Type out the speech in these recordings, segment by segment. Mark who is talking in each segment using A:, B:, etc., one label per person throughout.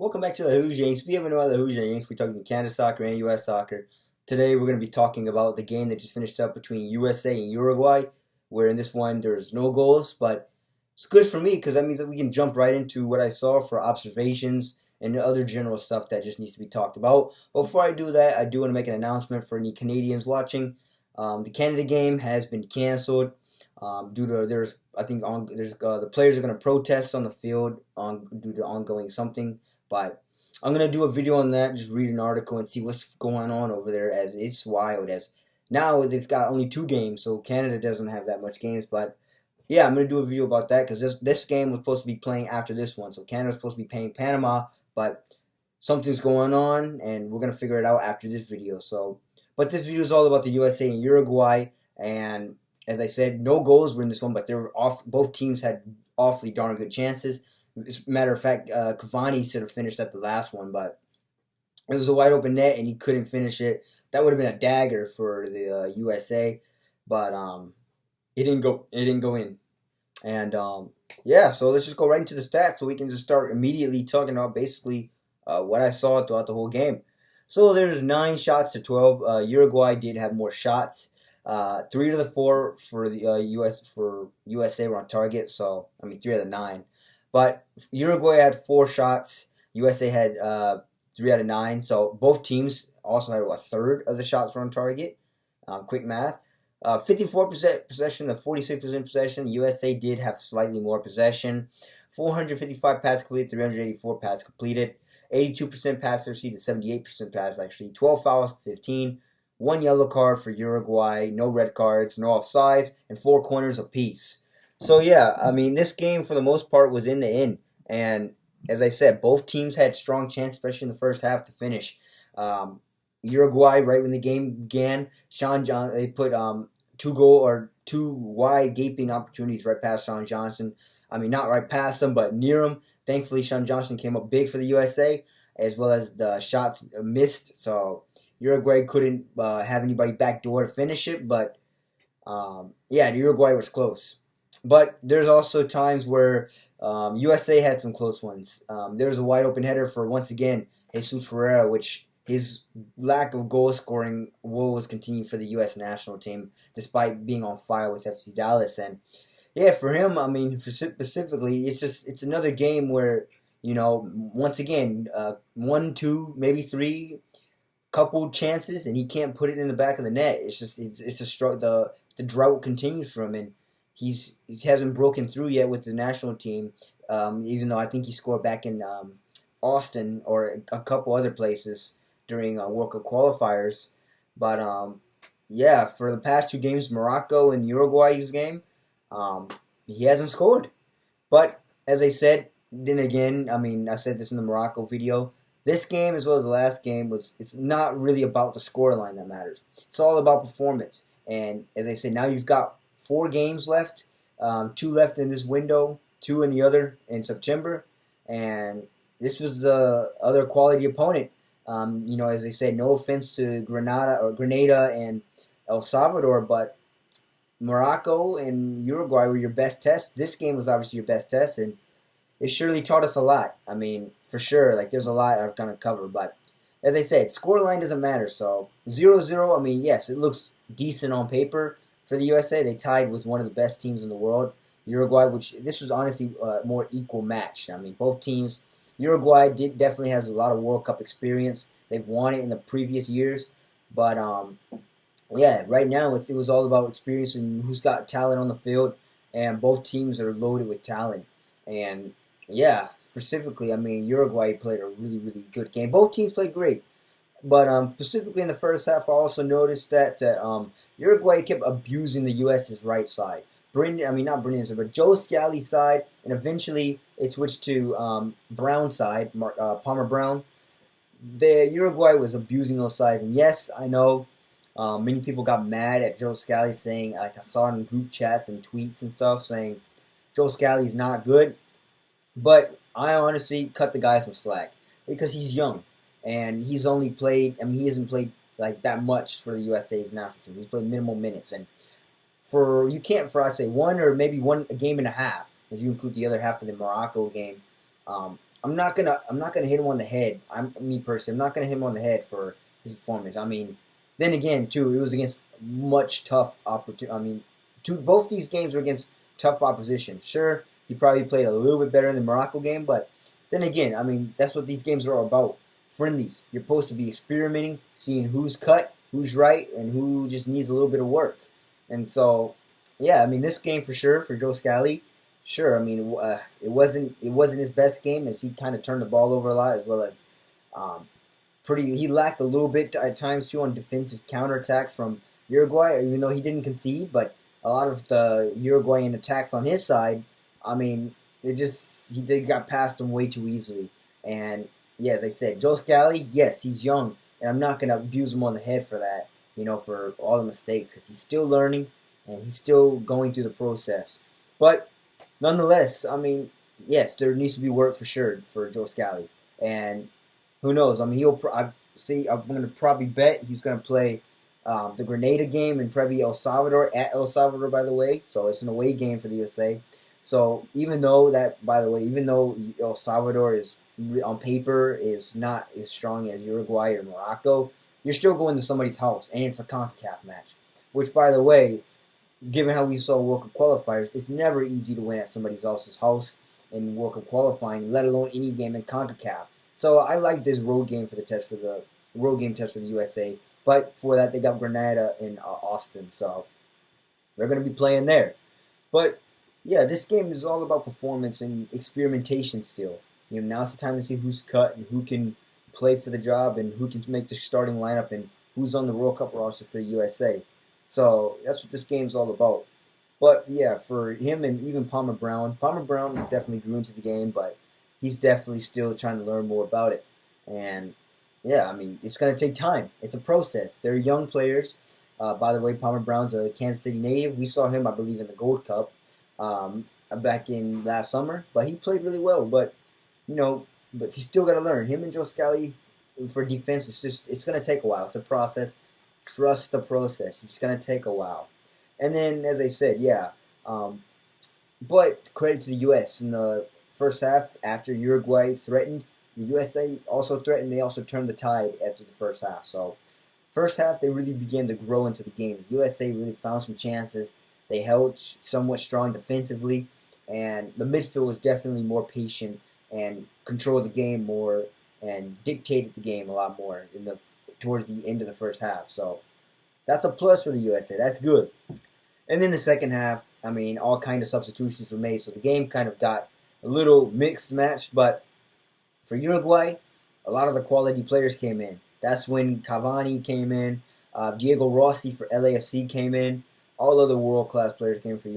A: Welcome back to the Who's Yanks. We have another Who's Yanks. We're talking Canada soccer and U.S. soccer. Today we're going to be talking about the game that just finished up between USA and Uruguay, where in this one there's no goals, but it's good for me because that means that we can jump right into what I saw for observations and other general stuff that just needs to be talked about. Before I do that, I do want to make an announcement for any Canadians watching. The Canada game has been canceled due to the players are going to protest on the field due to ongoing something. But I'm going to do a video on that, just read an article and see what's going on over there, as it's wild. As now they've got only 2 games, so Canada doesn't have that much games. But yeah, I'm going to do a video about that because this game was supposed to be playing after this one. So Canada's supposed to be playing Panama, but something's going on, and we're going to figure it out after this video. But this video is all about the USA and Uruguay, and as I said, no goals were in this one, but both teams had awfully darn good chances. As a matter of fact, Cavani should have finished at the last one, but it was a wide open net and he couldn't finish it. That would have been a dagger for the USA, but it didn't go. It didn't go in. And yeah, so let's just go right into the stats so we can just start immediately talking about basically what I saw throughout the whole game. So there's 9 shots to 12. Uruguay did have more shots. 3 of the 4 for the USA were on target. So 3 of the 9. But Uruguay had 4 shots. USA had 3 out of 9. So both teams also had a third of the shots were on target. Quick math. 54% possession to 46% possession. USA did have slightly more possession. 455 passes completed, 384 passes completed. 82% pass accuracy to 78% pass accuracy. 12 fouls, 15. 1 yellow card for Uruguay. No red cards, no offsides, and 4 corners apiece. So yeah, this game for the most part was in the end, and as I said, both teams had strong chance, especially in the first half, to finish. Uruguay, right when the game began, they put 2 wide gaping opportunities right past Sean Johnson. Not right past him, but near him. Thankfully, Sean Johnson came up big for the USA, as well as the shots missed. So Uruguay couldn't have anybody backdoor to finish it, but yeah, Uruguay was close. But there's also times where USA had some close ones. There was a wide open header for, once again, Jesus Ferreira, which his lack of goal scoring woes continue for the U.S. national team, despite being on fire with FC Dallas. And yeah, for him, specifically, it's another game where, once again, 1, 2, maybe 3, couple chances, and he can't put it in the back of the net. It's a struggle. The drought continues for him, and he hasn't broken through yet with the national team, even though I think he scored back in Austin or a couple other places during World Cup qualifiers. But yeah, for the past 2 games, Morocco and Uruguay's game, he hasn't scored. But as I said, then again, I said this in the Morocco video, this game as well as the last game it's not really about the scoreline that matters. It's all about performance. And as I said, now you've got 4 games left, 2 left in this window, 2 in the other in September, and this was the other quality opponent. As I said, no offense to Grenada and El Salvador, but Morocco and Uruguay were your best test. This game was obviously your best test, and it surely taught us a lot. For sure, there's a lot I'm going to cover, but as I said, scoreline doesn't matter. So 0-0, yes, it looks decent on paper. For the USA, they tied with one of the best teams in the world, Uruguay, which this was honestly a more equal match. Both teams, Uruguay definitely has a lot of World Cup experience. They've won it in the previous years. But, yeah, right now it was all about experience and who's got talent on the field, and both teams are loaded with talent. And, yeah, specifically, Uruguay played a really, really good game. Both teams played great. But specifically in the first half, I also noticed that Uruguay kept abusing the U.S.'s right side. Not Brendan's, but Joe Scally's side, and eventually it switched to Brown's side, Palmer Brown. The Uruguay was abusing those sides, and yes, I know many people got mad at Joe Scally saying, I saw it in group chats and tweets and stuff, saying Joe Scally's not good. But I honestly cut the guy some slack because he's young. And he's only played, he hasn't played that much for the USA's national team. He's played minimal minutes. And I'd say 1 or maybe a game and a half, if you include the other half of the Morocco game, I'm not gonna hit him on the head. I'm me personally. I'm not gonna hit him on the head for his performance. I mean, then again, too, it was against much tough opportunity. I mean, both these games were against tough opposition. Sure, he probably played a little bit better in the Morocco game, but then again, I mean, that's what these games are all about. Friendlies. You're supposed to be experimenting, seeing who's cut, who's right, and who just needs a little bit of work. And so, yeah, I mean, this game for sure for Joe Scally. Sure, I mean, it wasn't his best game as he kind of turned the ball over a lot, as well as um, pretty. He lacked a little bit at times too on defensive counterattacks from Uruguay, even though he didn't concede. But a lot of the Uruguayan attacks on his side, I mean, he did got past him way too easily. And yeah, as I said, Joe Scally, yes, he's young, and I'm not gonna abuse him on the head for that. For all the mistakes. If he's still learning and he's still going through the process, but nonetheless, I mean, yes, there needs to be work for sure for Joe Scally, and who knows? I mean, I'm going to probably bet he's going to play the Grenada game in probably El Salvador at El Salvador, by the way. So it's an away game for the USA. So even though El Salvador is on paper is not as strong as Uruguay or Morocco, you're still going to somebody's house, and it's a CONCACAF match. Which, by the way, given how we saw World Cup qualifiers, it's never easy to win at somebody else's house in World Cup qualifying, let alone any game in CONCACAF. So I like this road game road game test for the USA. But for that, they got Grenada in Austin, so they're going to be playing there. But yeah, this game is all about performance and experimentation still. Now's the time to see who's cut and who can play for the job and who can make the starting lineup and who's on the World Cup roster for the USA. So that's what this game's all about. But yeah, for him and even Palmer Brown definitely grew into the game, but he's definitely still trying to learn more about it. And yeah, I mean, it's going to take time. It's a process. They're young players. By the way, Palmer Brown's a Kansas City native. We saw him, I believe, in the Gold Cup back in last summer, but he played really well. But he's still got to learn. Him and Joe Scally for defense, it's going to take a while. It's a process. Trust the process. It's going to take a while. And then, as I said, yeah. But credit to the U.S. in the first half, after Uruguay threatened, the USA also threatened. They also turned the tide after the first half. So, first half, they really began to grow into the game. The USA really found some chances. They held somewhat strong defensively. And the midfield was definitely more patient and controlled the game more and dictated the game a lot more towards the end of the first half. So that's a plus for the USA. That's good. And then the second half, I mean, all kind of substitutions were made, so the game kind of got a little mixed match. But for Uruguay, a lot of the quality players came in. That's when Cavani came in, Diego Rossi for LAFC came in. All other world-class players came for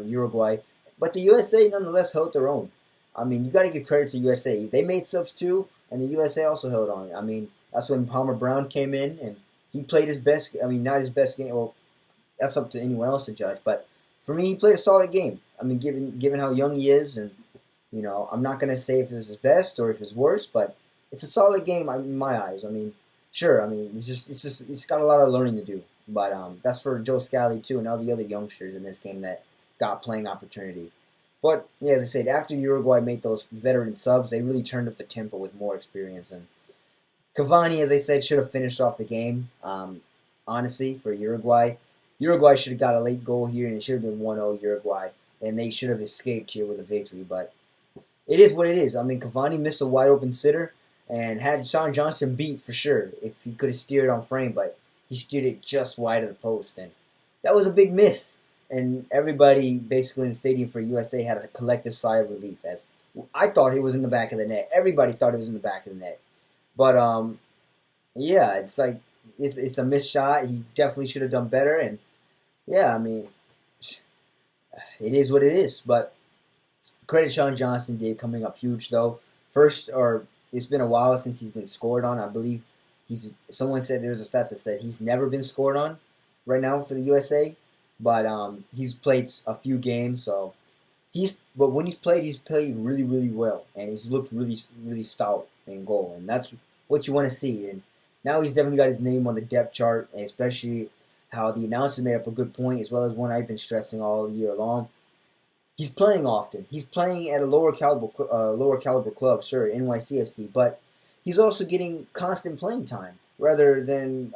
A: Uruguay. But the USA nonetheless held their own. I mean, you got to give credit to USA. They made subs too, and the USA also held on. I mean, that's when Palmer Brown came in, and he played his best. I mean, not his best game. Well, that's up to anyone else to judge. But for me, he played a solid game. I mean, given how young he is, and I'm not gonna say if it was his best or if it's worst, but it's a solid game in my eyes. I mean, sure. I mean, it's got a lot of learning to do. But that's for Joe Scally too, and all the other youngsters in this game that got playing opportunity. But yeah, as I said, after Uruguay made those veteran subs, they really turned up the tempo with more experience. And Cavani, as I said, should have finished off the game. Honestly, for Uruguay, Uruguay should have got a late goal here, and it should have been 1-0 Uruguay, and they should have escaped here with a victory. But it is what it is. I mean, Cavani missed a wide open sitter and had Sean Johnson beat for sure if he could have steered on frame, but he steered it just wide of the post, and that was a big miss. And everybody basically in the stadium for USA had a collective sigh of relief, as I thought he was in the back of the net. Everybody thought he was in the back of the net. But yeah, it's like it's a missed shot. He definitely should have done better. And yeah, I mean, it is what it is. But credit Sean Johnson did coming up huge though. It's been a while since he's been scored on. I believe someone said there's a stat that said he's never been scored on right now for the USA. But he's played a few games, so but when he's played really, really well, and he's looked really, really stout in goal, and that's what you want to see. And now he's definitely got his name on the depth chart, and especially how the announcers made up a good point, as well as one I've been stressing all year long. He's playing often. He's playing at a lower caliber club, sure, NYCFC, but he's also getting constant playing time rather than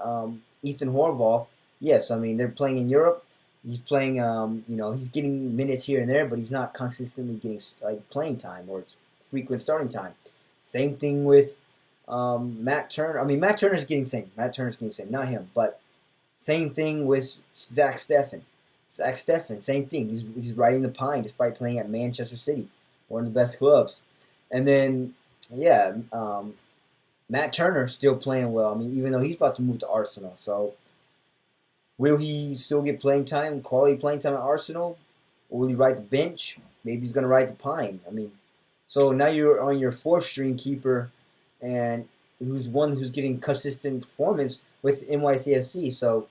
A: Ethan Horvath. Yes, I mean they're playing in Europe. He's playing, he's getting minutes here and there, but he's not consistently getting like playing time or frequent starting time. Same thing with Matt Turner. I mean, Matt Turner's getting the same. Matt Turner's getting the same, not him, but same thing with Zach Steffen. Zach Steffen, same thing. He's riding the pine despite playing at Manchester City, one of the best clubs. And then, yeah, Matt Turner still playing well. I mean, even though he's about to move to Arsenal, so will he still get playing time, quality playing time at Arsenal? Or will he ride the bench? Maybe he's going to ride the pine. I mean, so now you're on your fourth string keeper, and who's getting consistent performance with NYCFC. So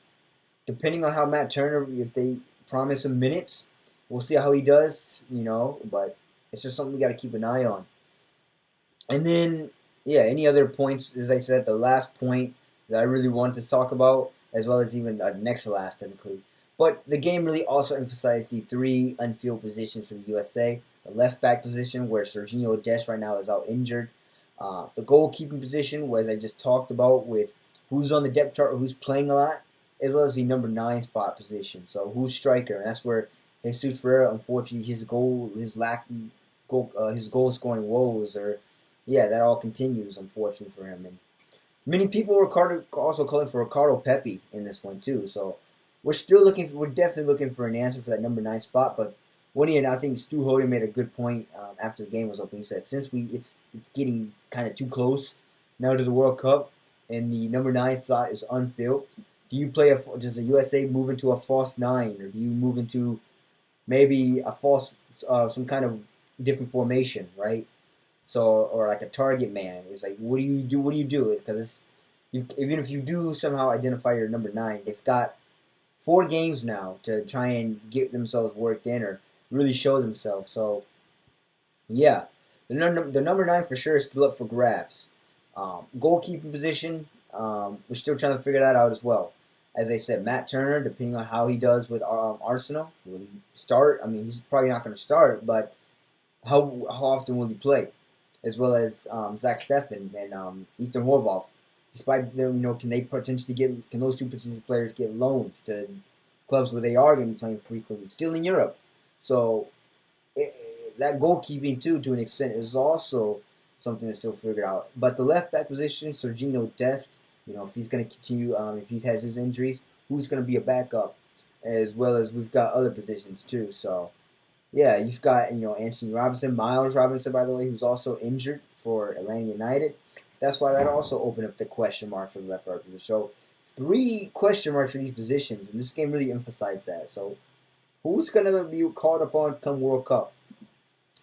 A: depending on how Matt Turner, if they promise him minutes, we'll see how he does. But it's just something we got to keep an eye on. And then, yeah, any other points? As I said, the last point that I really wanted to talk about, as well as even next to last, technically. But the game really also emphasized the three unfield positions for the USA. The left back position, where Serginho Dest right now is out injured. The goalkeeping position, as I just talked about, with who's on the depth chart or who's playing a lot, as well as the number 9 spot position. So who's striker? And that's where Jesus Ferreira, unfortunately, his goal scoring woes, or that all continues, unfortunately for him. And many people were also calling for Ricardo Pepi in this one too. So we're definitely looking for an answer for that number 9 spot. But I think Stu Hody made a good point after the game was open. He said since it's getting kind of too close now to the World Cup, and the number 9 spot is unfilled. Does the USA move into a false 9, or do you move into maybe a false, some kind of different formation, right? So, or like a target man. It's like, what do you do? What do you do? Because even if you do somehow identify your number 9, they've got 4 games now to try and get themselves worked in or really show themselves. So, yeah, the number 9 for sure is still up for grabs. Goalkeeping position, we're still trying to figure that out as well. As I said, Matt Turner, depending on how he does with Arsenal, will he start? I mean, he's probably not going to start, but how often will he play? As well as Zach Steffen and Ethan Horvath. Despite them, can those two potential players get loans to clubs where they are going to be playing frequently, still in Europe? So that goalkeeping too, to an extent, is also something that's still figured out. But the left back position, Serginho Dest, if he's going to continue, if he has his injuries, who's going to be a backup? As well as we've got other positions too. So, yeah, you've got, Anthony Robinson, Miles Robinson, by the way, who's also injured for Atlanta United. That's why that also opened up the question mark for the left back position. So, 3 question marks for these positions, and this game really emphasized that. So, who's going to be called upon come World Cup?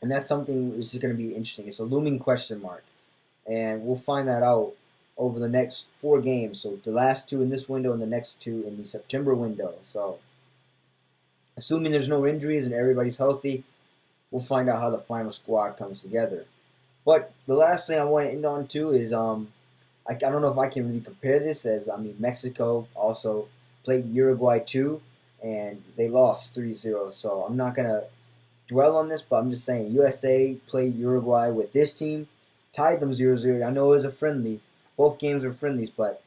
A: And that's something that's going to be interesting. It's a looming question mark. And we'll find that out over the next 4 games. So the last 2 in this window and the next 2 in the September window. So assuming there's no injuries and everybody's healthy, we'll find out how the final squad comes together. But the last thing I want to end on too is I don't know if I can really compare this, as Mexico also played Uruguay too, and they lost 3-0. So I'm not going to dwell on this, but I'm just saying USA played Uruguay with this team, tied them 0-0. I know it was a friendly. Both games were friendlies, but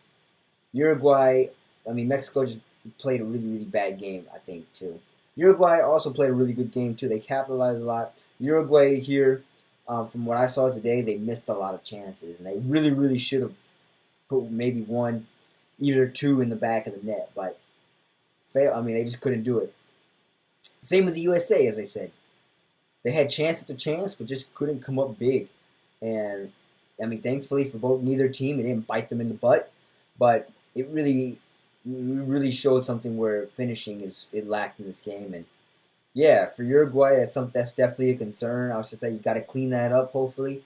A: Mexico just played a really, really bad game, I think, too. Uruguay also played a really good game, too. They capitalized a lot. Uruguay here, from what I saw today, they missed a lot of chances, and they really, really should have put maybe 1, either 2 in the back of the net, but they just couldn't do it. Same with the USA, as I said. They had chance after chance, but just couldn't come up big. And thankfully for neither team, it didn't bite them in the butt, but it really showed something where finishing it lacked in this game. And yeah, for Uruguay, that's definitely a concern. I was just saying you got to clean that up, hopefully.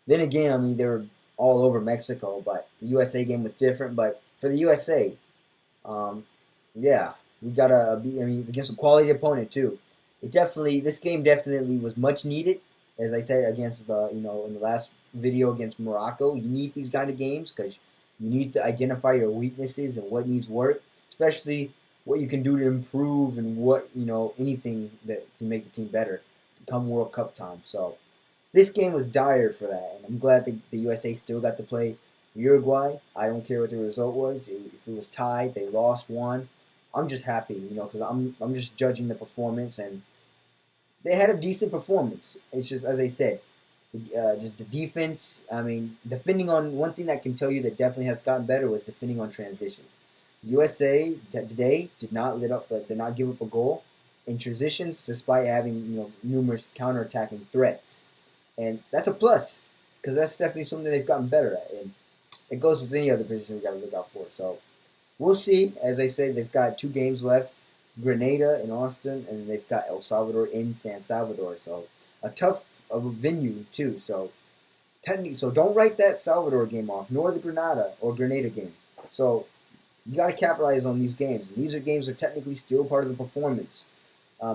A: Then again, they were all over Mexico, but the USA game was different. But for the USA, we gotta be against a quality opponent too. This game definitely was much needed. As I said, against in the last video against Morocco, you need these kind of games because you need to identify your weaknesses and what needs work, especially what you can do to improve and what anything that can make the team better. come World Cup time. So this game was dire for that, and I'm glad the USA still got to play Uruguay. I don't care what the result was. If it was tied, they lost, won. I'm just happy, because I'm just judging the performance, and they had a decent performance. It's just as I said, just the defense. I mean, defending on one thing that can tell you that definitely has gotten better was defending on transitions. USA today did not did not give up a goal in transitions, despite having numerous counterattacking threats, and that's a plus because that's definitely something they've gotten better at, and it goes with any other position we got to look out for. So we'll see. As I said, they've got 2 games left: Grenada in Austin, and they've got El Salvador in San Salvador. So a tough venue too. So so don't write that Salvador game off, nor the Grenada game. So you got to capitalize on these games, and these are games that are technically still part of the performance,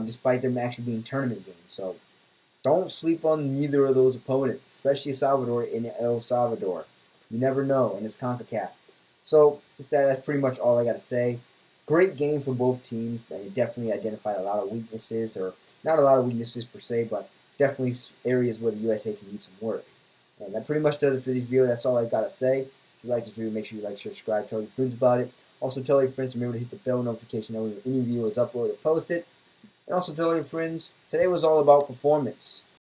A: despite them actually being tournament games. So don't sleep on neither of those opponents, especially Salvador in El Salvador. You never know, and it's CONCACAF. So that's pretty much all I got to say. Great game for both teams, and it definitely identified a lot of weaknesses, or not a lot of weaknesses per se, but definitely areas where the USA can use some work. And that pretty much does it for this video. That's all I got to say. If you like this video, make sure you like, share, subscribe, tell your friends about it. Also tell your friends, remember to hit the bell notification when any video is uploaded or posted. And also tell your friends, today was all about performance.